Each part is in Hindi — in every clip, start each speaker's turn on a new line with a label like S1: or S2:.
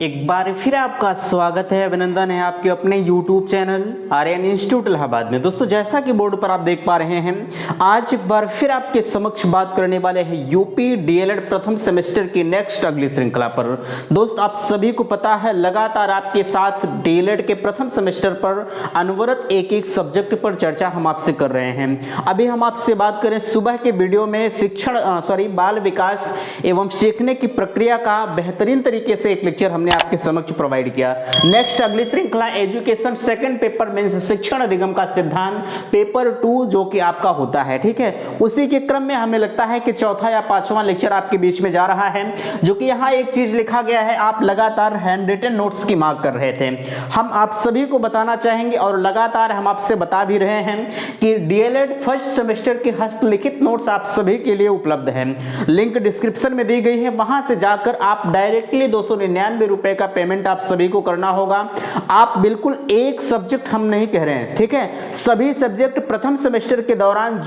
S1: एक बार फिर आपका स्वागत है, अभिनंदन है आपके अपने YouTube channel Aryan institute Allahabad में। दोस्तों, जैसा कि बोर्ड पर आप देख पा रहे हैं, आज एक बार फिर आपके समक्ष बात करने वाले हैं यूपी डीएलएड प्रथम सेमेस्टर की नेक्स्ट अगली श्रृंखला पर। दोस्त, आप सभी को पता है लगातार आपके साथ डीएलएड के प्रथम सेमेस्टर पर अनवरत एक एक सब्जेक्ट पर चर्चा हम आपसे कर रहे हैं। अभी हम आपसे बात करें सुबह के वीडियो में बाल विकास एवं सीखने की प्रक्रिया का बेहतरीन तरीके से एक लेक्चर हमने आपके समक्ष प्रोवाइड किया। नेक्स्ट अगली श्रृंखला एजुकेशन सेकंड पेपर मींस शिक्षण अधिगम का सिद्धांत पेपर 2 जो कि आपका होता है, ठीक है। उसी के क्रम में हमें लगता है कि चौथा या पांचवां लेक्चर आपके बीच में जा रहा है, जो कि यहाँ एक चीज लिखा गया है, आप लगातार हैंड रिटन नोट्स की मांग कर रहे थे। हम आप सभी को बताना चाहेंगे और लगातार हम आपसे बता भी रहे हैं कि डीएलएड फर्स्ट सेमेस्टर के हस्तलिखित नोट्स आप सभी के लिए उपलब्ध है। लिंक डिस्क्रिप्शन में दी गई है, वहां से जाकर आप डायरेक्टली 299 रुपए का पेमेंट आप सभी को करना होगा। आप बिल्कुल एक सब्जेक्ट हम नहीं कह रहे हैं, ठीक है। सभी सब्जेक्ट प्रथम सेमेस्टर के दौरान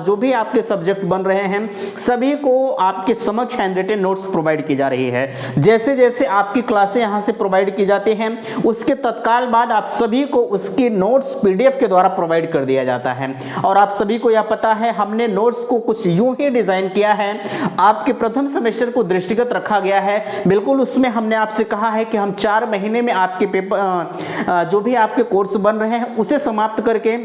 S1: जो भी आपके सब्जेक्ट बन रहे हैं, सभी को आपके समक्ष हैंड रिटन नोट्स प्रोवाइड की जा रही है। जैसे जैसे आपकी क्लासें यहां से प्रोवाइड की जाती हैं, उसके तत्काल बाद आप सभी को उसकी नोट्स पीडीएफ के द्वारा प्रोवाइड कर दिया जाता है। और आप सभी को यह पता है, हमने नोट्स को कुछ यूं ही डिजाइन किया है, आपके प्रथम सेमेस्टर को दृष्टिगत रखा गया है। बिल्कुल उसमें हमने आपसे कहा है कि हम 4 महीने में आपके पेपर जो भी आपके कोर्स बन रहे हैं उसे समाप्त करके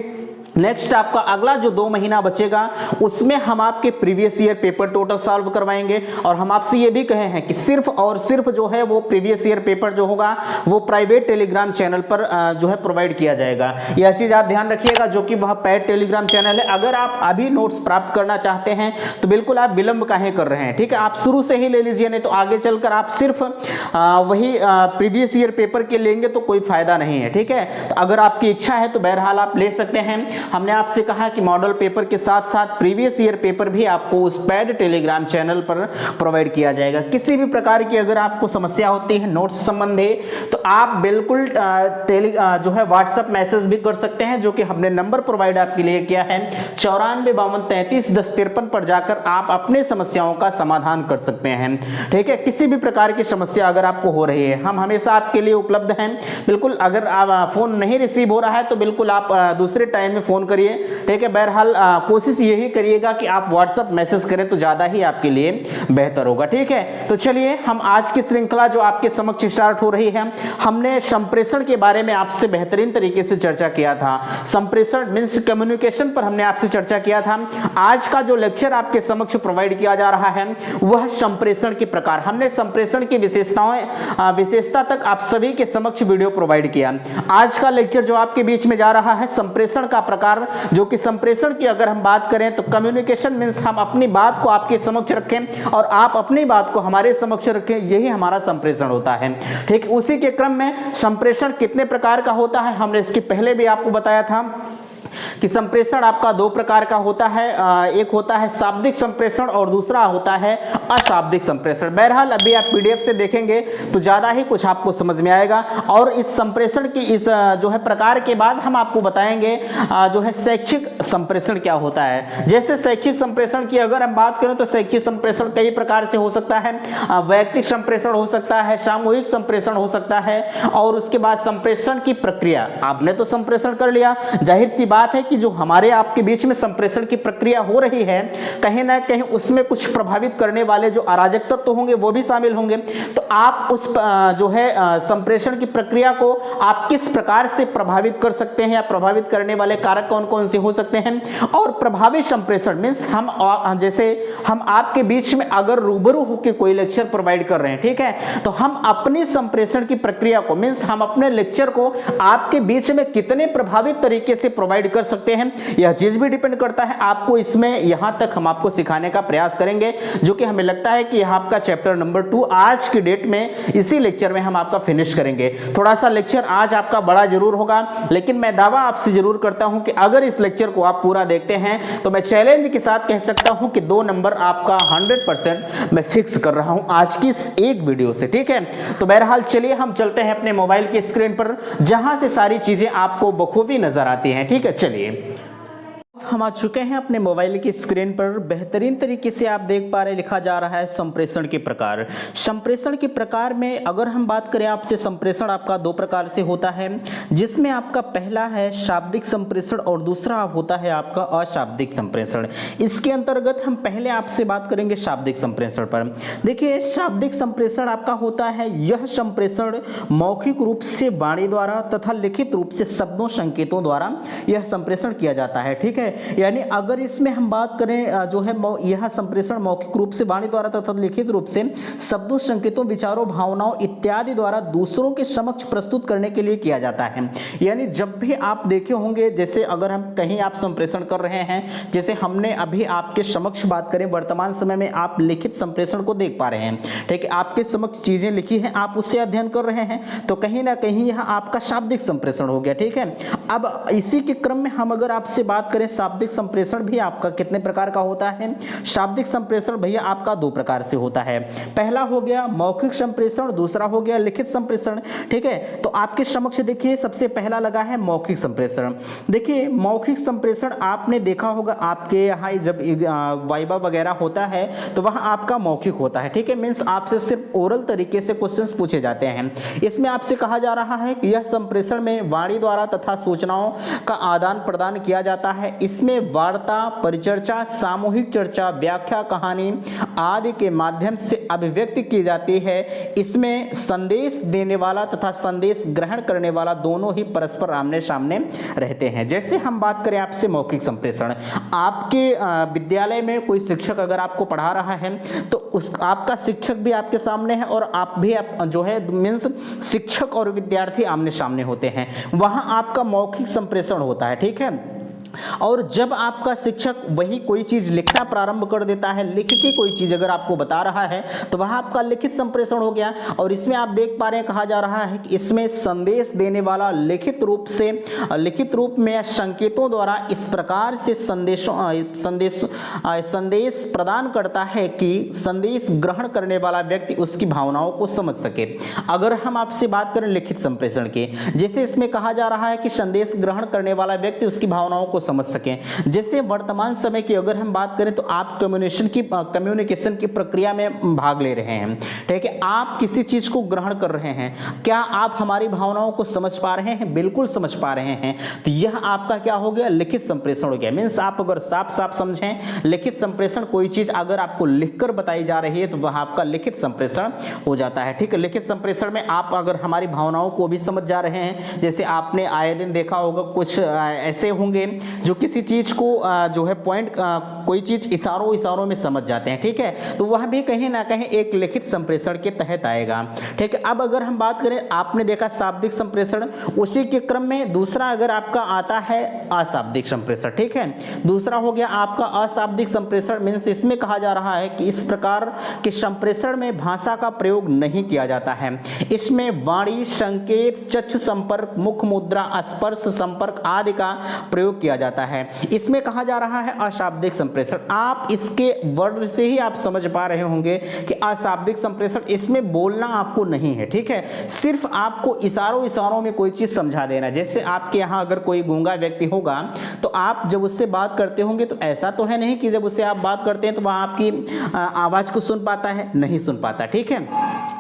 S1: नेक्स्ट आपका अगला जो 2 महीना बचेगा उसमें हम आपके previous year paper total solve करवाएंगे। और हम आपसे ये भी कहे हैं कि सिर्फ और सिर्फ जो है वो प्रीवियस ईयर पेपर जो होगा वो प्राइवेट टेलीग्राम चैनल पर जो है प्रोवाइड किया जाएगा। यह चीज आप ध्यान रखिएगा, जो कि वह पेड टेलीग्राम चैनल है। अगर आप अभी नोट्स प्राप्त करना चाहते हैं तो बिल्कुल आप विलंब काहे कर रहे हैं, ठीक है। आप शुरू से ही ले लीजिए, नहीं तो आगे चलकर आप सिर्फ वही प्रीवियस ईयर पेपर के लेंगे तो कोई फायदा नहीं है, ठीक है। तो अगर आपकी इच्छा है तो बहरहाल आप ले सकते हैं। हमने आपसे कहा कि मॉडल पेपर के साथ साथ प्रीवियस ईयर पेपर भी आपको उस पेड टेलीग्राम चैनल पर प्रोवाइड किया जाएगा। किसी भी प्रकार की अगर आपको समस्या होती है नोट्स संबंधी तो आप बिल्कुल जो है व्हाट्सएप मैसेज भी कर सकते हैं, जो कि हमने नंबर प्रोवाइड आपके लिए किया है 9452331053 पर जाकर आप अपने समस्याओं का समाधान कर सकते हैं, ठीक है। किसी भी प्रकार की समस्या अगर आपको हो रही है, हम हमेशा आपके लिए उपलब्ध हैं। बिल्कुल अगर आप फोन नहीं रिसीव हो रहा है तो बिल्कुल आप दूसरे टाइम में फोन करिए, ठीक है। बहरहाल कोशिश यही करिएगा कि आप व्हाट्सएप मैसेज करें तो ज्यादा ही आपके लिए बेहतर होगा, ठीक है। तो चलिए हम आज की श्रृंखला जो आपके समक्ष स्टार्ट हो रही है, हमने संप्रेषण के बारे में आपसे बेहतरीन तरीके से चर्चा किया था। संप्रेषण मींस कम्युनिकेशन पर हमने आपसे चर्चा किया था। आज का जो लेक्चर आपके समक्ष प्रोवाइड किया जा रहा है वह संप्रेषण के प्रकार, हमने संप्रेषण की विशेषता तक आप सभी के समक्ष वीडियो प्रोवाइड किया। आज का लेक्चर जो आपके बीच में जा रहा है संप्रेषण का प्रकार, जो कि संप्रेषण की अगर हम बात करें तो कम्युनिकेशन मींस हम अपनी बात को आपके समक्ष रखें और आप अपनी बात को हमारे समक्ष रखें, यही हमारा संप्रेषण होता है, ठीक। उसी के क्रम में संप्रेषण कितने प्रकार का होता है हमने इसके पहले भी आपको बताया था कि संप्रेषण आपका 2 प्रकार का होता है। एक होता है शाब्दिक संप्रेषण और दूसरा होता है अशाब्दिक संप्रेषण। बहरहाल अभी आप पीडीएफ से देखेंगे तो ज्यादा ही कुछ आपको समझ में आएगा। और इस संप्रेषण की इस जो है प्रकार के बाद हम आपको बताएंगे जो है शैक्षिक संप्रेषण क्या होता है। जैसे शैक्षिक संप्रेषण की अगर हम बात करें तो शैक्षिक संप्रेषण कई प्रकार से हो सकता है। वैयक्तिक संप्रेषण हो सकता है, सामूहिक संप्रेषण हो सकता है, और उसके बाद संप्रेषण की प्रक्रिया, आपने तो संप्रेषण कर लिया, जाहिर सी बात है कि जो हमारे आपके बीच में संप्रेषण की प्रक्रिया हो रही है कहीं ना कहीं उसमें कुछ प्रभावित करने वाले जो अराजक तत्व तो होंगे वो भी शामिल होंगे। तो आप उस जो है संप्रेषण की प्रक्रिया को आप किस प्रकार से प्रभावित कर सकते हैं या प्रभावित करने वाले कारक कौन कौन से हो सकते हैं। और प्रभावी संप्रेषण मींस हम जैसे हम आपके बीच में अगर रूबरू होकर कोई लेक्चर प्रोवाइड कर रहे हैं, ठीक है, तो हम अपनी संप्रेषण की प्रक्रिया को मींस हम अपने लेक्चर को आपके बीच में कितने प्रभावित तरीके से प्रोवाइड कर सकते हैं, यह चीज भी डिपेंड करता है आपको इसमें। यहां तक हम आपको सिखाने का प्रयास करेंगे, जो कि हमें लगता है कि यह आपका चैप्टर नंबर 2 आज की डेट में इसी लेक्चर में हम आपका फिनिश करेंगे। थोड़ा सा लेक्चर आज आपका बड़ा जरूर होगा, लेकिन मैं दावा आपसे जरूर करता हूं कि अगर इस लेक्चर को आप पूरा देखते हैं तो मैं चैलेंज के साथ कह सकता हूं कि 2 नंबर आपका 100% मैं फिक्स कर रहा हूं आज की इस एक वीडियो से, ठीक है। तो बहरहाल चलिए हम चलते हैं अपने मोबाइल की स्क्रीन पर, जहां से सारी चीजें आपको बखूबी नजर आती हैं, ठीक है। चलिए हम आ चुके हैं अपने मोबाइल की स्क्रीन पर। बेहतरीन तरीके से आप देख पा रहे लिखा जा रहा है संप्रेषण के प्रकार। संप्रेषण के प्रकार में अगर हम बात करें आपसे, संप्रेषण आपका दो प्रकार से होता है, जिसमें आपका पहला है शाब्दिक संप्रेषण और दूसरा होता है आपका अशाब्दिक संप्रेषण। इसके अंतर्गत हम पहले आपसे बात करेंगे शाब्दिक संप्रेषण पर। देखिए, शाब्दिक संप्रेषण आपका होता है, यह संप्रेषण मौखिक रूप से वाणी द्वारा तथा लिखित रूप से शब्दों संकेतों द्वारा यह संप्रेषण किया जाता है। ठीक है, यानी अगर इसमें हम बात करें जो है यह संप्रेषण मौखिक रूप से वाणी द्वारा तथा लिखित रूप से शब्दों संकेतों विचारों भावनाओं इत्यादि द्वारा दूसरों के समक्ष प्रस्तुत करने के लिए किया जाता है। यानी जब भी आप देखे होंगे, जैसे अगर हम कहीं आप संप्रेषण कर रहे हैं, जैसे हमने अभी आपके समक्ष बात करें, वर्तमान समय में आप लिखित संप्रेषण को देख पा रहे हैं। ठीक है, आपके समक्ष चीजें लिखी हैं, आप उससे अध्ययन कर रहे हैं, तो कहीं ना कहीं यह आपका शाब्दिक संप्रेषण हो गया। ठीक है, अब इसी के क्रम में हम अगर आपसे बात करें, शाब्दिक संप्रेषण भी आपका कितने प्रकार का होता है? शाब्दिक संप्रेषण भैया आपका दो प्रकार से होता है। पहला हो गया मौखिक संप्रेषण, दूसरा हो गया लिखित संप्रेषण। ठीक है, तो आपके समक्ष देखिए सबसे पहला लगा है मौखिक संप्रेषण। देखिए, मौखिक संप्रेषण आपने देखा होगा, आपके यहाँ जब वाइवा वगैरह होता है तो वह आपका मौखिक होता है। ठीक है, मीन्स आपसे सिर्फ ओरल तरीके से क्वेश्चंस पूछे जाते हैं। इसमें आपसे कहा जा रहा है कि यह संप्रेषण में वाणी द्वारा तथा सूचनाओं का आदान प्रदान किया जाता है। इसमें वार्ता, परिचर्चा, सामूहिक चर्चा, व्याख्या, कहानी आदि के माध्यम से अभिव्यक्ति की जाती है। इसमें संदेश देने वाला तथा संदेश ग्रहण करने वाला दोनों ही परस्पर आमने सामने रहते हैं। जैसे हम बात करें आपसे मौखिक संप्रेषण, आपके विद्यालय में कोई शिक्षक अगर आपको पढ़ा रहा है तो उस आपका शिक्षक भी आपके सामने है और आप भी जो है मीन्स शिक्षक और विद्यार्थी आमने सामने होते हैं, वहां आपका मौखिक संप्रेषण होता है। ठीक है, और जब आपका शिक्षक वही कोई चीज लिखना प्रारंभ कर देता है, लिख के कोई चीज अगर आपको बता रहा है तो वह आपका लिखित संप्रेषण हो गया। और इसमें आप देख पा रहे हैं, कहा जा रहा है कि इसमें संदेश देने वाला लिखित रूप में संकेतों द्वारा इस प्रकार से संदेश प्रदान करता है कि संदेश ग्रहण करने वाला व्यक्ति उसकी भावनाओं को समझ सके। अगर हम आपसे बात करें लिखित संप्रेषण की, जैसे इसमें कहा जा रहा है कि संदेश ग्रहण करने वाला व्यक्ति उसकी भावनाओं को समझ सकें। जैसे वर्तमान समय की अगर हम बात करें तो आप कम्युनिकेशन की प्रक्रिया में भाग ले रहे हैं। ठीक है, आप किसी चीज को ग्रहण कर रहे हैं, क्या आप हमारी भावनाओं को समझ पा रहे हैं? बिल्कुल समझ पा रहे हैं। तो यह आपका क्या हो गया? लिखित संप्रेषण हो गया। मीन्स आप अगर साफ साफ समझें, लिखित संप्रेषण कोई चीज अगर आपको लिखकर बताई जा रही है तो वह आपका लिखित संप्रेषण हो जाता है। ठीक है, लिखित संप्रेषण में आप अगर हमारी भावनाओं को भी समझ जा रहे हैं, जैसे आपने आए दिन देखा होगा कुछ ऐसे होंगे जो किसी चीज को जो है पॉइंट कोई चीज इशारों में समझ जाते हैं। ठीक है, तो वह भी कहीं ना कहीं एक लिखित संप्रेषण के तहत आएगा। ठीक है, अब अगर हम बात करें, आपने देखा शाब्दिक संप्रेषण, उसी के क्रम में दूसरा अगर आपका आता है अशाब्दिक संप्रेषण। ठीक है, दूसरा हो गया आपका अशाब्दिक संप्रेषण। मीन्स इसमें कहा जा रहा है कि इस प्रकार के संप्रेषण में भाषा का प्रयोग नहीं किया जाता है। इसमें वाणी, संकेत, चक्षु संपर्क, मुख मुद्रा, स्पर्श संपर्क आदि का प्रयोग किया जाता है। इसमें कहा जा रहा है अशाब्दिक संप्रेषण। आप इसके वर्ड से ही आप समझ पा रहे होंगे कि अशाब्दिक संप्रेषण, इसमें बोलना आपको नहीं है। ठीक है, सिर्फ आपको इशारों में कोई चीज समझा देना। जैसे आपके यहाँ अगर कोई गूंगा व्यक्ति होगा तो आप जब उससे बात करते होंगे तो ऐसा तो है नहीं कि जब उससे आप बात करते हैं तो वह आपकी आवाज को सुन पाता है, नहीं सुन पाता। ठीक है,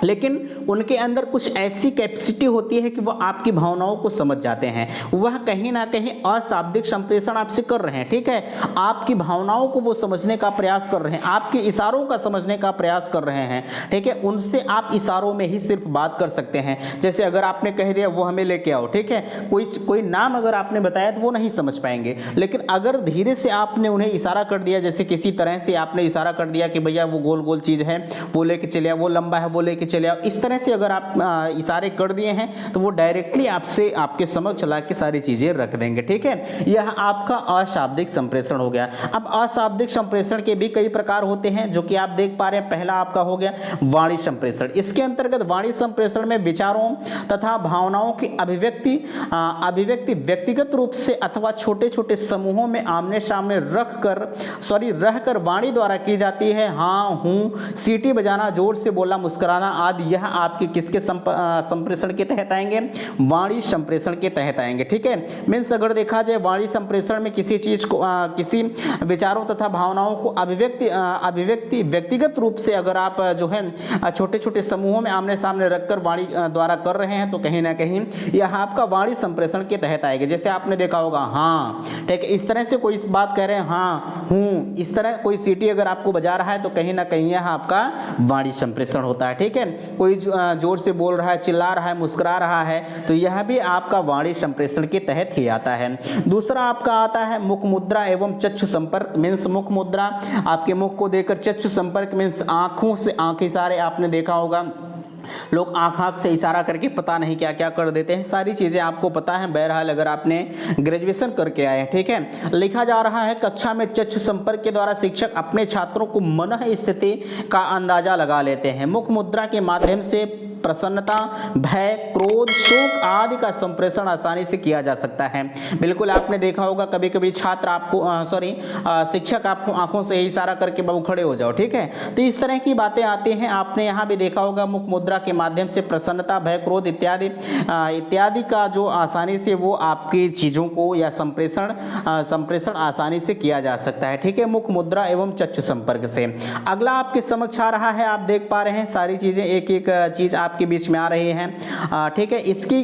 S1: लेकिन उनके अंदर कुछ ऐसी कैपेसिटी होती है कि वह आपकी भावनाओं को समझ जाते हैं। वह कहीं ना कहीं अशाब्दिक संप्रेषण आपसे कर रहे हैं। ठीक है, आपकी भावनाओं को वो समझने का प्रयास कर रहे हैं, आपके इशारों का समझने का प्रयास कर रहे हैं। ठीक है, उनसे आप इशारों में ही सिर्फ बात कर सकते हैं। जैसे अगर आपने कह दिया वो हमें लेके आओ, ठीक है, कोई नाम अगर आपने बताया तो वो नहीं समझ पाएंगे। लेकिन अगर धीरे से आपने उन्हें इशारा कर दिया, जैसे किसी तरह से आपने इशारा कर दिया कि भैया वो गोल गोल चीज है वो लेके चले आओ, वो लंबा है वो लेके चले आओ, इस तरह से अगर आप इशारे कर दिए हैं तो वो डायरेक्टली आपसे आपके समक्ष ला के सारी चीजें रख देंगे। ठीक है, यह आपका अशाब्दिक संप्रेषण हो गया। अब अशाब्दिक संप्रेषण के भी कई प्रकार होते हैं जो कि आप देख पा रहे हैं। पहला आपका हो गया वाणी संप्रेषण। इसके अंतर्गत वाणी संप्रेषण में विचारों तथा भावनाओं की अभिव्यक्ति व्यक्तिगत रूप से अथवा छोटे छोटे समूहों में आमने सामने रहकर वाणी द्वारा की जाती है। हाँ, हूं, सीटी बजाना, जोर से बोलना, मुस्कुराना आदि, यह आपके किसके संप्रेषण के तहत आएंगे? वाणी संप्रेषण के तहत आएंगे। ठीक है, मीन्स अगर देखा जाए वाणी संप्रेषण में किसी चीज को किसी विचारों तथा भावनाओं को अभिव्यक्ति व्यक्तिगत रूप से अगर आप जो है छोटे छोटे समूहों में आमने सामने रखकर वाणी द्वारा कर रहे हैं, तो कहीं ना कहीं यह आपका वाणी संप्रेषण के तहत आएगा। जैसे आपने देखा होगा हाँ, ठीक है, इस तरह से कोई बात कह रहे हैं हाँ हूँ, इस तरह कोई सीटी अगर आपको बजा रहा है तो कहीं ना कहीं यह आपका वाणी संप्रेषण होता है। ठीक है, कोई जोर से बोल रहा है, चिल्ला रहा है, मुस्कुरा रहा है, तो यह भी आपका वाणी संप्रेषण के तहत ही आता है। दूसरा आपका आता है मुख मुद्रा एवं चक्षु संपर्क। मीन्स मुख मुद्रा, आपके मुख को देखकर, चक्षु संपर्क मीन्स आंखों से आंख इशारे, आपने देखा होगा लोग आंख से इशारा करके पता नहीं क्या क्या कर देते हैं, सारी चीजें आपको पता है बहरहाल अगर आपने ग्रेजुएशन करके आए हैं। ठीक है, लिखा जा रहा है कक्षा में चक्षु संपर्क के द्वारा शिक्षक अपने छात्रों को मनः स्थिति का अंदाजा लगा लेते हैं। मुख मुद्रा के माध्यम से प्रसन्नता, भय, क्रोध, शोक आदि का संप्रेषण आसानी से किया जा सकता है। बिल्कुल आपने देखा होगा कभी कभी छात्र आपको शिक्षक आपको आंखों से इशारा करके बाबू खड़े हो जाओ। ठीक है, तो इस तरह की बातें आती हैं। आपने यहाँ भी देखा होगा मुख मुद्रा के माध्यम से प्रसन्नता, भय, क्रोध इत्यादि का जो आसानी से वो आपकी चीजों को या संप्रेषण आसानी से किया जा सकता है। ठीक है, मुख मुद्रा एवं चक्षु संपर्क से। अगला आपके समक्ष आ रहा है, आप देख पा रहे हैं सारी चीजें एक एक चीज आपके बीच में आ रही हैं। ठीक है,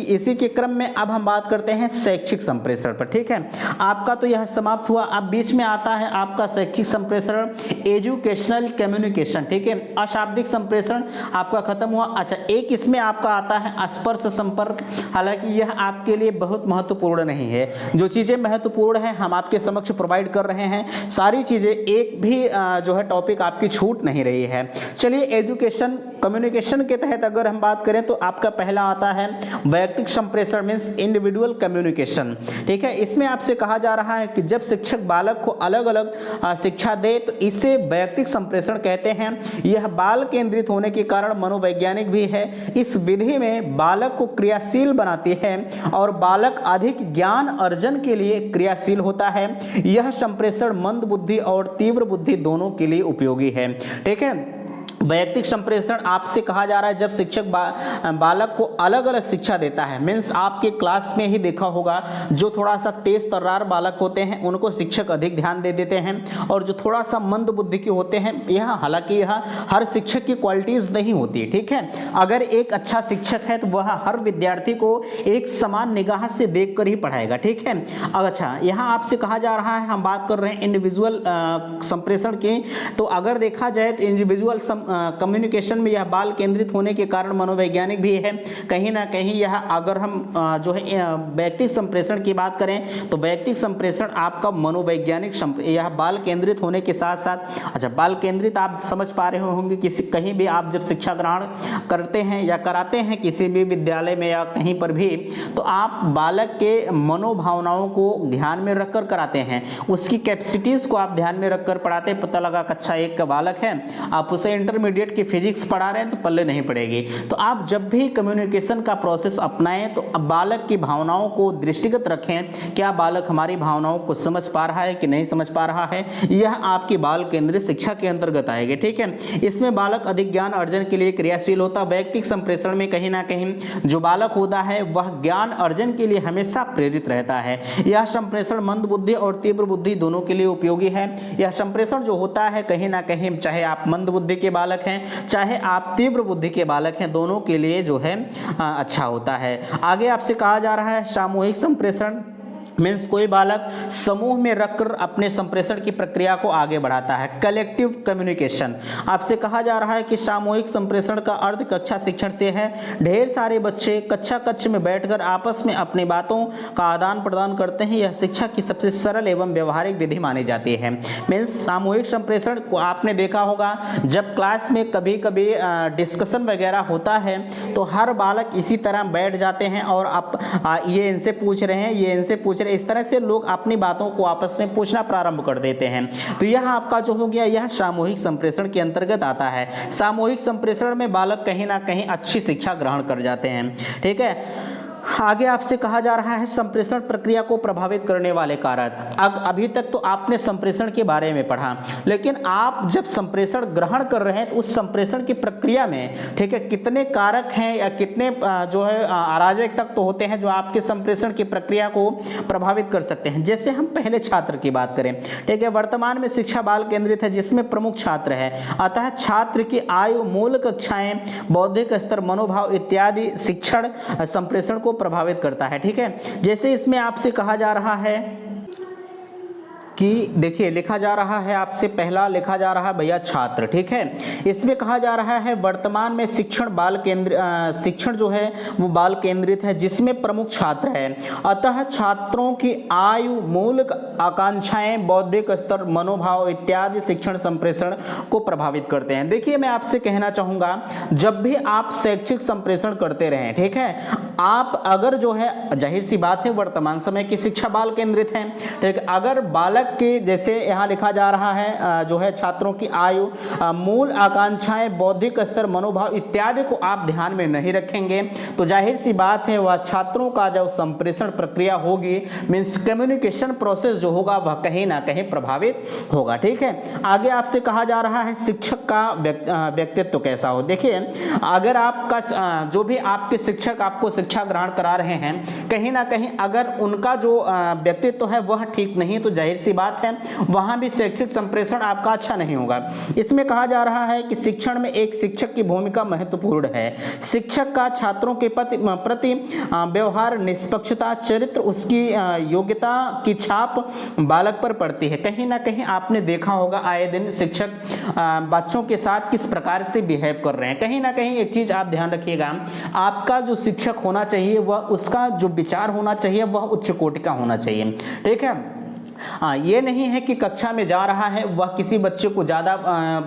S1: इसी के क्रम में अब हम बात करते हैं शैक्षिक संप्रेषण पर। ठीक है, आपका तो यह समाप्त हुआ। अब बीच में आता है आपका शैक्षिक संप्रेषण, एजुकेशनल कम्युनिकेशन। ठीक है, अशाब्दिक संप्रेषण आपका खत्म हुआ। अच्छा, एक इसमें आपका आता है स्पर्श संपर्क। हालांकि यह आपके लिए बहुत महत्वपूर्ण नहीं है, जो चीजें महत्वपूर्ण हैं हम आपके समक्ष प्रोवाइड कर रहे हैं, सारी चीजें एक भी जो है टॉपिक आपकी छूट नहीं रही है। चलिए, एजुकेशन कम्युनिकेशन के तहत अगर हम बात करें तो आपका पहला आता है वैयक्तिक संप्रेषण मींस इंडिविजुअल कम्युनिकेशन। ठीक है, इसमें आपसे कहा जा रहा है कि जब शिक्षक बालक को अलग अलग शिक्षा दे तो इसे वैयक्तिक संप्रेषण कहते हैं। यह बाल केंद्रित होने के कारण मनोवैज्ञानिक भी है। इस विधि में बालक को क्रियाशील बनाती है और बालक अधिक ज्ञान अर्जन के लिए क्रियाशील होता है। यह संप्रेषण मंद बुद्धि और तीव्र बुद्धि दोनों के लिए उपयोगी है। ठीक है, वैयक्तिक संप्रेषण आपसे कहा जा रहा है जब शिक्षक बालक को अलग अलग शिक्षा देता है। मीन्स आपके क्लास में ही देखा होगा जो थोड़ा सा तेज तर्रार बालक होते हैं उनको शिक्षक अधिक ध्यान दे देते हैं, और जो थोड़ा सा मंद बुद्धि के होते हैं, यह हालांकि यह हर शिक्षक की क्वालिटीज नहीं होती। ठीक है, अगर एक अच्छा शिक्षक है तो वह हर विद्यार्थी को एक समान निगाह से देखकर ही पढ़ाएगा। ठीक है, अच्छा यहाँ आपसे कहा जा रहा है, हम बात कर रहे हैं इंडिविजुअल संप्रेषण की, तो अगर देखा जाए तो इंडिविजुअल कम्युनिकेशन में यह बाल केंद्रित होने के कारण मनोवैज्ञानिक भी है। कहीं ना कहीं यह अगर हम जो है वैयक्तिक संप्रेषण की बात करें तो वैयक्तिक संप्रेषण आपका मनोवैज्ञानिक यह बाल केंद्रित होने के साथ साथ, अच्छा बाल केंद्रित आप समझ पा रहे होंगे किसी कहीं भी आप जब शिक्षा ग्रहण करते हैं या कराते हैं किसी भी विद्यालय में या कहीं पर भी, तो आप बालक के मनोभावनाओं को ध्यान में रखकर कराते हैं, उसकी कैपेसिटीज को आप ध्यान में रखकर पढ़ाते हैं। पता लगा कक्षा 1 का बालक है, आप उसे इंटरमीडिएट की फिजिक्स पढ़ा रहे हैं तो पल्ले नहीं पड़ेगी। तो आप जब भी कम्युनिकेशन का प्रोसेस अपनाएं तो बालक की भावनाओं को दृष्टिगत रखें, क्या बालक हमारी भावनाओं को समझ पा रहा है कि नहीं समझ पा रहा है, यह आपकी बाल केंद्रित शिक्षा के अंतर्गत आएगी। ठीक है, इसमें बालक अधिक ज्ञान अर्जन के लिए क्रियाशील होता है। वैयक्तिक संप्रेषण में कहीं ना कहीं जो बालक होता है वह ज्ञान अर्जन के लिए हमेशा प्रेरित रहता है। यह संप्रेषण मंद बुद्धि और तीव्र बुद्धि दोनों के लिए उपयोगी है। यह संप्रेषण जो होता है कहीं ना कहीं चाहे आप मंद बुद्धि के बालक हैं चाहे आप तीव्र बुद्धि के बालक हैं, दोनों के लिए जो है अच्छा होता है। आगे आपसे कहा जा रहा है सामूहिक संप्रेषण मीन्स कोई बालक समूह में रखकर अपने संप्रेषण की प्रक्रिया को आगे बढ़ाता है। कलेक्टिव कम्युनिकेशन आपसे कहा जा रहा है कि सामूहिक संप्रेषण का अर्थ कक्षा शिक्षण से है। ढेर सारे बच्चे कक्ष में बैठकर आपस में अपनी बातों का आदान प्रदान करते हैं। यह शिक्षा की सबसे सरल एवं व्यवहारिक विधि मानी जाती है। मीन्स सामूहिक संप्रेषण को आपने देखा होगा जब क्लास में कभी कभी डिस्कशन वगैरह होता है तो हर बालक इसी तरह बैठ जाते हैं और आप ये इनसे पूछ रहे हैं, ये इनसे पूछ, इस तरह से लोग अपनी बातों को आपस में पूछना प्रारंभ कर देते हैं। तो यह आपका जो हो गया यह सामूहिक संप्रेषण के अंतर्गत आता है। सामूहिक संप्रेषण में बालक कहीं ना कहीं अच्छी शिक्षा ग्रहण कर जाते हैं। ठीक है, आगे आपसे कहा जा रहा है संप्रेषण प्रक्रिया को प्रभावित करने वाले कारक। अभी तक तो आपने संप्रेषण के बारे में पढ़ा, लेकिन आप जब संप्रेषण ग्रहण कर रहे हैं तो उस संप्रेषण की प्रक्रिया में, ठीक है, कितने कारक हैं या कितने जो है अराजक तत्व होते हैं जो आपके संप्रेषण की प्रक्रिया को प्रभावित कर सकते हैं। जैसे हम पहले छात्र की बात करें, ठीक है, वर्तमान में शिक्षा बाल केंद्रित है जिसमें प्रमुख छात्र है, अतः छात्र की आयु, मूल कक्षाएं, बौद्धिक स्तर, मनोभाव इत्यादि शिक्षण संप्रेषण को प्रभावित करता है। ठीक है, जैसे इसमें आपसे कहा जा रहा है कि देखिए लिखा जा रहा है, आपसे पहला लिखा जा रहा है भैया छात्र, ठीक है, इसमें कहा जा रहा है वर्तमान में शिक्षण जो है वो बाल केंद्रित है जिसमें प्रमुख छात्र है, अतः छात्रों की आयु, मूल आकांक्षाएं, बौद्धिक स्तर, मनोभाव इत्यादि शिक्षण संप्रेषण को प्रभावित करते हैं। देखिए मैं आपसे कहना चाहूंगा, जब भी आप शैक्षिक संप्रेषण करते रहें, ठीक है, आप अगर जो है, जाहिर सी बात है वर्तमान समय की शिक्षा बाल केंद्रित है, ठीक, अगर बालक की, जैसे यहाँ लिखा जा रहा है जो है छात्रों की आयु, मूल आकांक्षाएं, बौद्धिक स्तर, मनोभाव इत्यादि को आप ध्यान में नहीं रखेंगे तो जाहिर सी बात है वह छात्रों का जो संप्रेषण प्रक्रिया होगी, मींस कम्युनिकेशन प्रोसेस जो होगा वह कहीं ना कहीं प्रभावित होगा। ठीक है, आगे आपसे कहा जा रहा है शिक्षक का व्यक्तित्व कैसा हो। देखिए अगर आपका जो भी आपके शिक्षक आपको शिक्षा ग्रहण करा रहे हैं, कहीं ना कहीं अगर उनका जो व्यक्तित्व है वह ठीक नहीं तो जाहिर सी बात है वहां भी शैक्षिक संप्रेषण आपका अच्छा नहीं होगा। इसमें कहा जा रहा है कि शिक्षण में एक शिक्षक की भूमिका महत्वपूर्ण है। शिक्षक का छात्रों के प्रति व्यवहार, निष्पक्षता, चरित्र, उसकी योग्यता की छाप बालक पर पड़ती है। कहीं ना कहीं आपने देखा होगा आए दिन शिक्षक बच्चों के साथ किस प्रकार से बिहेव कर रहे हैं। कहीं ना कहीं एक चीज आप ध्यान रखिएगा, आपका जो शिक्षक होना चाहिए वह, उसका जो विचार होना चाहिए वह उच्च कोटि का होना चाहिए। ठीक है, ये नहीं है कि कक्षा में जा रहा है वह किसी बच्चे को ज़्यादा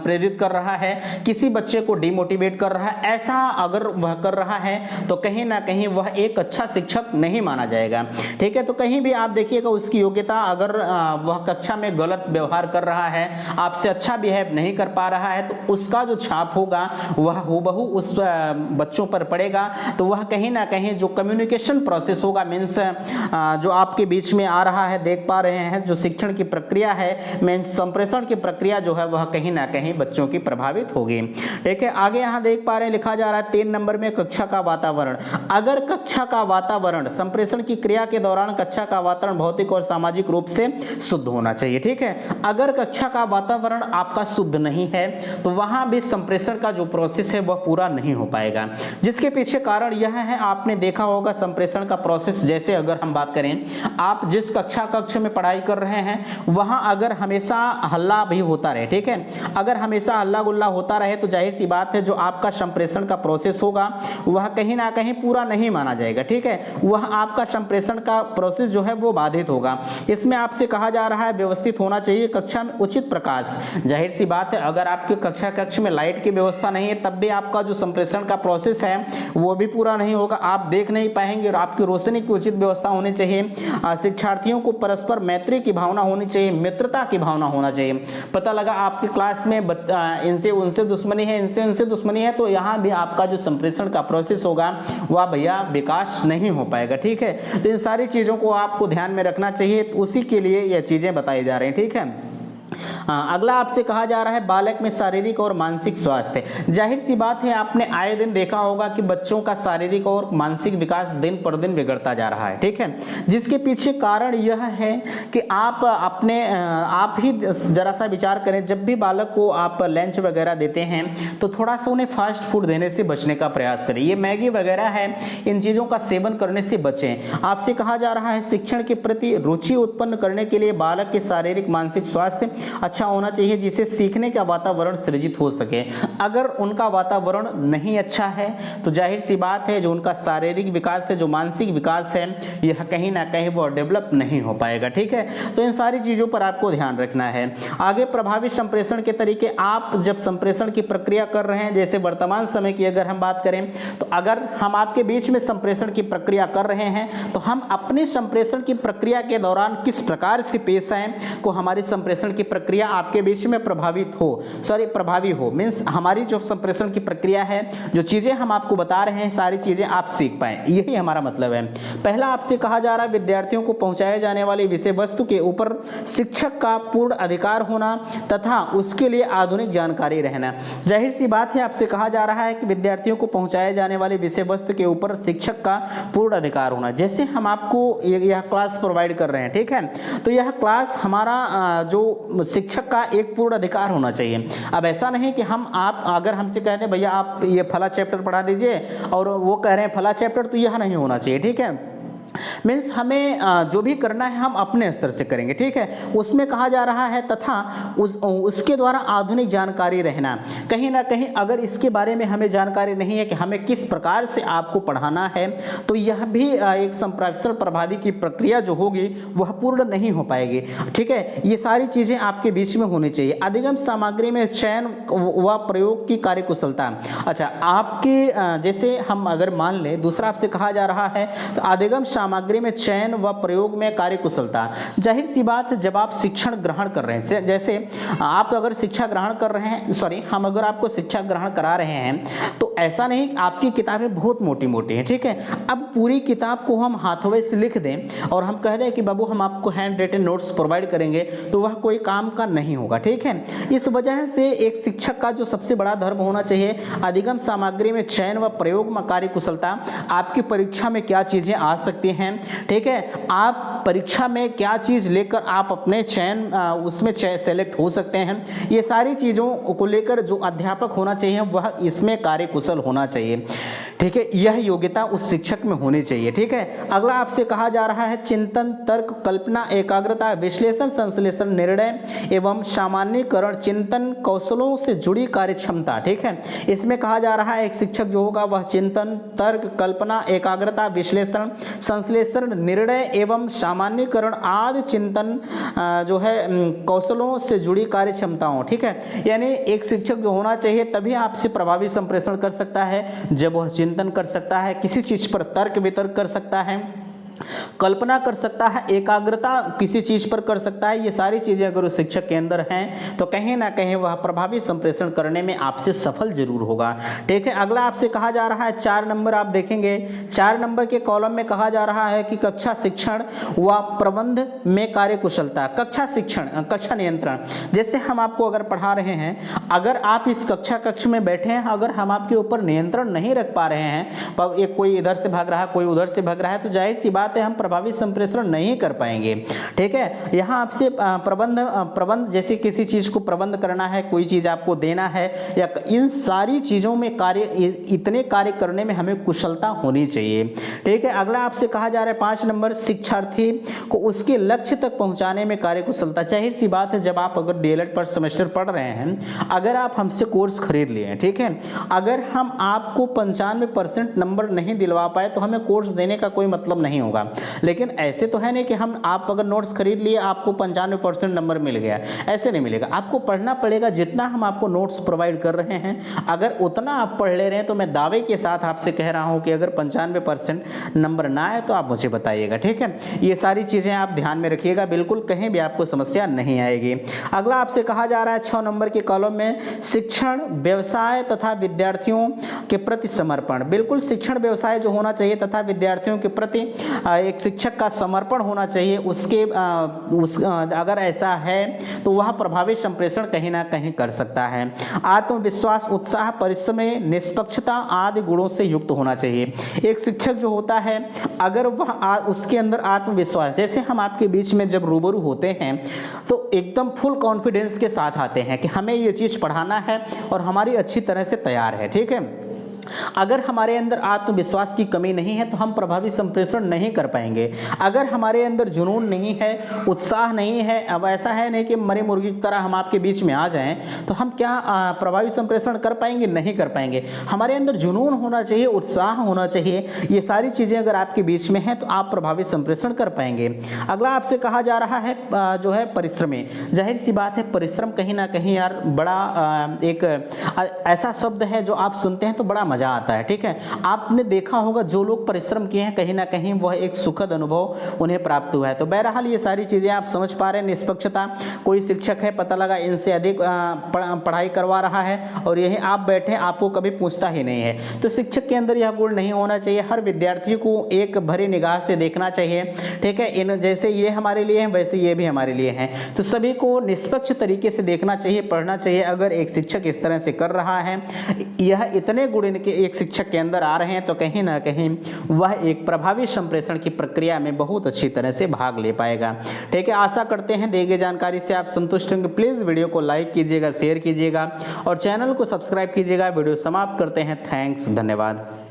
S1: प्रेरित कर रहा है, किसी बच्चे को डिमोटिवेट कर रहा है। ऐसा अगर वह कर रहा है तो कहीं ना कहीं वह एक अच्छा शिक्षक नहीं माना जाएगा। ठीक है, तो कहीं भी आप देखिएगा उसकी योग्यता, अगर वह कक्षा में गलत व्यवहार कर रहा है, आपसे अच्छा बिहेव नहीं कर पा रहा है, तो उसका जो छाप होगा वह हूबहू उस बच्चों पर पड़ेगा। तो वह कहीं ना कहीं जो कम्युनिकेशन प्रोसेस होगा, मीन्स जो आपके बीच में आ रहा है, देख पा रहे हैं, जो शिक्षण की प्रक्रिया है, मींस संप्रेषण की प्रक्रिया जो है वह कहीं ना कहीं बच्चों की प्रभावित होगी। ठीक है, आगे यहां देख पा रहे हैं लिखा जा रहा है 3 नंबर में कक्षा का वातावरण। अगर कक्षा का वातावरण, संप्रेषण की क्रिया के दौरान कक्षा का वातावरण भौतिक और सामाजिक रूप से शुद्ध होना चाहिए। ठीक है, अगर कक्षा का वातावरण आपका शुद्ध नहीं है तो वहां भी संप्रेषण का जो प्रोसेस है वह पूरा नहीं हो पाएगा। जिसके पीछे कारण यह है, आपने देखा होगा संप्रेषण का प्रोसेस, जैसे अगर हम बात करें, आप जिस कक्ष में पढ़ाई कर रहे हैं वहां अगर हमेशा हल्ला भी होता रहे, ठीक है, अगर हमेशा हल्ला गुल्ला होता रहे तो जाहिर सी बात है जो आपका संप्रेषण का प्रोसेस होगा वह कहीं ना कहीं पूरा नहीं माना जाएगा। ठीक है, वह आपका संप्रेषण का प्रोसेस जो है वो बाधित होगा। इसमें आपसे कहा जा रहा है व्यवस्थित होना चाहिए कक्षा में उचित प्रकाश। जाहिर सी बात है अगर आपके कक्ष में लाइट की व्यवस्था नहीं है तब भी आपका जो संप्रेषण का प्रोसेस है वो भी पूरा नहीं होगा, आप देख नहीं पाएंगे। और आपकी रोशनी की उचित व्यवस्था होनी चाहिए, शिक्षार्थियों को परस्पर मैत्री की भावना होनी चाहिए, मित्रता की भावना होना चाहिए। पता लगा आपकी क्लास में इनसे उनसे दुश्मनी है, इनसे उनसे दुश्मनी है, तो यहाँ भी आपका जो संप्रेषण का प्रोसेस होगा वह भैया विकास नहीं हो पाएगा। ठीक है, तो इन सारी चीज़ों को आपको ध्यान में रखना चाहिए, तो उसी के लिए यह चीज़ें बताई जा रही हैं। ठीक है, अगला आपसे कहा जा रहा है बालक में शारीरिक और मानसिक स्वास्थ्य। जाहिर सी बात है आपने आए दिन देखा होगा कि बच्चों का शारीरिक और मानसिक विकास दिन पर दिन बिगड़ता जा रहा है। ठीक है, जिसके पीछे कारण यह है कि आप ही जरा सा विचार करें, जब भी बालक को आप लंच वगैरह देते हैं तो थोड़ा सा उन्हें फास्ट फूड देने से बचने का प्रयास करें। ये मैगी वगैरह है, इन चीज़ों का सेवन करने से बचें। आपसे कहा जा रहा है शिक्षण के प्रति रुचि उत्पन्न करने के लिए बालक के शारीरिक मानसिक स्वास्थ्य अच्छा होना चाहिए, जिससे सीखने का वातावरण सृजित हो सके। अगर उनका वातावरण नहीं अच्छा है तो जाहिर सी बात है जो उनका शारीरिक विकास है, जो मानसिक विकास है, यह कहीं ना कहीं वो डेवलप नहीं हो पाएगा। ठीक है, तो इन सारी चीज़ों पर आपको ध्यान रखना है। आगे प्रभावी संप्रेषण के तरीके, आप जब संप्रेषण की प्रक्रिया कर रहे हैं, जैसे वर्तमान समय की अगर हम बात करें तो अगर हम आपके बीच में संप्रेषण की प्रक्रिया कर रहे हैं तो हम अपने संप्रेषण की प्रक्रिया के दौरान किस प्रकार से पेश आए को हमारी संप्रेषण की प्रक्रिया आपके बीच में प्रभावी हो मीन्स हमारी जो संप्रेषण की प्रक्रिया है, जो चीजें हम आपको बता रहे हैं सारी चीजें आप सीख पाए, यही हमारा मतलब है। पहला आपसे कहा जा रहा है विद्यार्थियों को पहुंचाए जाने वाली विषय वस्तु के ऊपर शिक्षक का पूर्ण अधिकार होना तथा उसके लिए आधुनिक जानकारी रहना। जाहिर सी बात है, आपसे कहा जा रहा है कि विद्यार्थियों को पहुंचाए जाने वाले विषय वस्तु के ऊपर शिक्षक का पूर्ण अधिकार होना। जैसे हम आपको यह क्लास प्रोवाइड कर रहे हैं, ठीक है, तो यह क्लास हमारा जो शिक्षक का एक पूर्ण अधिकार होना चाहिए। अब ऐसा नहीं कि आप अगर हमसे कहते हैं भैया आप ये फला चैप्टर पढ़ा दीजिए और वो कह रहे हैं फला चैप्टर, तो यह नहीं होना चाहिए, ठीक है। मीन्स हमें जो भी करना है हम अपने स्तर से करेंगे, ठीक है। उसमें कहा जा रहा है तथा उसके द्वारा आधुनिक जानकारी रहना। कहीं ना कहीं अगर इसके बारे में हमें जानकारी नहीं है कि हमें किस प्रकार से आपको पढ़ाना है, तो यह भी एक संप्रेषण प्रभावी की प्रक्रिया जो होगी वह पूर्ण नहीं हो पाएगी, ठीक है। ये सारी चीज़ें आपके बीच में होनी चाहिए। अधिगम सामग्री में चयन व प्रयोग की कार्यकुशलता। अच्छा, आपके जैसे हम अगर मान लें, दूसरा आपसे कहा जा रहा है तो अधिगम सामग्री में चयन व प्रयोग में कार्यकुशलता। जाहिर सी बात है, जब आप शिक्षण ग्रहण कर रहे हैं, जैसे आप अगर शिक्षा ग्रहण कर रहे हैं, हम अगर आपको शिक्षा ग्रहण करा रहे हैं, तो ऐसा नहीं आपकी किताबें बहुत मोटी मोटी हैं, ठीक है। अब पूरी किताब को हम हाथों से लिख दें और हम कह दें कि बाबू हम आपको हैंड रिटन नोट्स प्रोवाइड करेंगे, तो वह कोई काम का नहीं होगा, ठीक है। इस वजह से एक शिक्षक का जो सबसे बड़ा धर्म होना चाहिए, अधिगम सामग्री में चयन व प्रयोग में कार्यकुशलता। आपकी परीक्षा में क्या चीजें आ सकती हैं, ठीक है, आप परीक्षा में क्या चीज लेकर आप अपने चयन उसमें सेलेक्ट हो सकते हैं, ये सारी चीजों को लेकर जो अध्यापक होना चाहिए वह इसमें कार्यकुशल होना चाहिए, ठीक है। यह योग्यता उस शिक्षक में होनी चाहिए, ठीक है। अगला आपसे कहा जा रहा है चिंतन, तर्क, कल्पना, एकाग्रता, विश्लेषण, संश्लेषण, निर्णय एवं सामान्यीकरण, चिंतन कौशलों से जुड़ी कार्यक्षमता, ठीक है। इसमें कहा जा रहा है एक शिक्षक जो होगा वह चिंतन, तर्क, कल्पना, एकाग्रता, विश्लेषण, संश्लेषण, निर्णय एवं सामान्यीकरण आदि चिंतन जो है कौशलों से जुड़ी कार्यक्षमताओं, ठीक है। यानी एक शिक्षक जो होना चाहिए तभी आपसे प्रभावी संप्रेषण कर सकता है जब वह चिंतन कर सकता है, किसी चीज पर तर्क वितर्क कर सकता है, कल्पना कर सकता है, एकाग्रता किसी चीज पर कर सकता है। ये सारी चीजें अगर उस शिक्षक के अंदर हैं तो कहीं ना कहीं वह प्रभावी संप्रेषण करने में आपसे सफल जरूर होगा, ठीक है। अगला आपसे कहा जा रहा है 4 नंबर, आप देखेंगे 4 नंबर के कॉलम में कहा जा रहा है कि कक्षा शिक्षण व प्रबंध में कार्यकुशलता। कक्षा शिक्षण, कक्षा नियंत्रण, जैसे हम आपको अगर पढ़ा रहे हैं, अगर आप इस कक्ष में बैठे हैं, अगर हम आपके ऊपर नियंत्रण नहीं रख पा रहे हैं, एक कोई इधर से भाग रहा है कोई उधर से भाग रहा है, तो जाहिर सी बात है हम प्रभावी संप्रेषण नहीं कर पाएंगे, ठीक है। यहाँ आपसे प्रबंध जैसे किसी चीज को प्रबंध करना है, कोई चीज आपको देना है, या इन सारी चीजों में इतने कार्य करने में हमें कुशलता होनी चाहिए, ठीक है। अगला आपसे कहा जा रहा है 5 नंबर, शिक्षार्थी को उसके लक्ष्य तक पहुंचाने में कार्यकुशलता। जाहिर सी बात है, जब आप अगर डीएलएड पर सेमेस्टर पढ़ रहे हैं, अगर आप हमसे कोर्स खरीद लिए हैं, ठीक है, अगर हम आपको 95% नंबर नहीं दिलवा पाए तो हमें कोर्स देने का कोई मतलब नहीं होगा। लेकिन ऐसे तो है नहीं कि आप अगर नोट्स खरीद लिए आपको 95% नंबर मिल गया, ऐसे नहीं मिलेगा। आपको पढ़ना पड़ेगा, जितना हम आपको नोट्स प्रोवाइड कर रहे हैं अगर उतना आप पढ़ ले रहे हैं तो मैं दावे के साथ आपसे कह रहा हूं कि अगर 95% नंबर ना आए तो आप मुझे बताइएगा, ठीक है। ये सारी चीजें आप ध्यान में रखिएगा, बिल्कुल कहीं भी आपको समस्या नहीं आएगी। अगला आपसे कहा जा रहा है 6 नंबर के कॉलम में शिक्षण, व्यवसाय तथा विद्यार्थियों के प्रति समर्पण। बिल्कुल शिक्षण व्यवसाय जो होना चाहिए तथा विद्यार्थियों के प्रति एक शिक्षक का समर्पण होना चाहिए, अगर ऐसा है तो वह प्रभावी संप्रेषण कहीं ना कहीं कर सकता है। आत्मविश्वास, उत्साह, परिश्रम, निष्पक्षता आदि गुणों से युक्त होना चाहिए। एक शिक्षक जो होता है अगर वह उसके अंदर आत्मविश्वास, जैसे हम आपके बीच में जब रूबरू होते हैं तो एकदम फुल कॉन्फिडेंस के साथ आते हैं कि हमें ये चीज पढ़ाना है और हमारी अच्छी तरह से तैयार है, ठीक है। अगर हमारे अंदर आत्मविश्वास की कमी नहीं है तो हम प्रभावी संप्रेषण नहीं कर पाएंगे। अगर हमारे अंदर जुनून नहीं है, उत्साह नहीं है, अब ऐसा है नहीं कि मरी मुर्गी की तरह हम आपके बीच में आ जाएं, तो हम क्या प्रभावी संप्रेषण कर पाएंगे? नहीं कर पाएंगे। हमारे अंदर जुनून होना चाहिए, उत्साह होना चाहिए, ये सारी चीज़ें अगर आपके बीच में हैं तो आप प्रभावी संप्रेषण कर पाएंगे। अगला आपसे कहा जा रहा है जो है परिश्रमी। जाहिर सी बात है, परिश्रम कहीं ना कहीं यार बड़ा एक ऐसा शब्द है जो आप सुनते हैं तो बड़ा मजा आता है। ठीक है, आपने देखा होगा जो लोग परिश्रम किए हैं कहीं ना कहीं वह एक सुखद अनुभव उन्हें प्राप्त हुआ है। तो बहरहाल ये सारी चीजें आप समझ पा रहे हैं। निष्पक्षता, कोई शिक्षक है पता लगा इनसे अधिक पढ़ाई करवा रहा है और यही आप बैठे आपको कभी पूछता ही नहीं है, तो शिक्षक के अंदर यह गुण नहीं होना चाहिए। हर विद्यार्थी को एक भरी निगाह से देखना चाहिए। ठीक है, इन जैसे ये हमारे लिए हैं वैसे ये भी हमारे लिए हैं, तो सभी को निष्पक्ष तरीके से देखना चाहिए, पढ़ना चाहिए। अगर एक शिक्षक इस तरह से कर रहा है, यह इतने गुण इनके एक शिक्षक के अंदर आ रहे हैं, तो कहीं ना कहीं वह एक प्रभावी संप्रेषण की प्रक्रिया में बहुत अच्छी तरह से भाग ले पाएगा। ठीक है, आशा करते हैं दी गई जानकारी से आप संतुष्ट होंगे। प्लीज वीडियो को लाइक कीजिएगा, शेयर कीजिएगा और चैनल को सब्सक्राइब कीजिएगा। वीडियो समाप्त करते हैं। थैंक्स, धन्यवाद।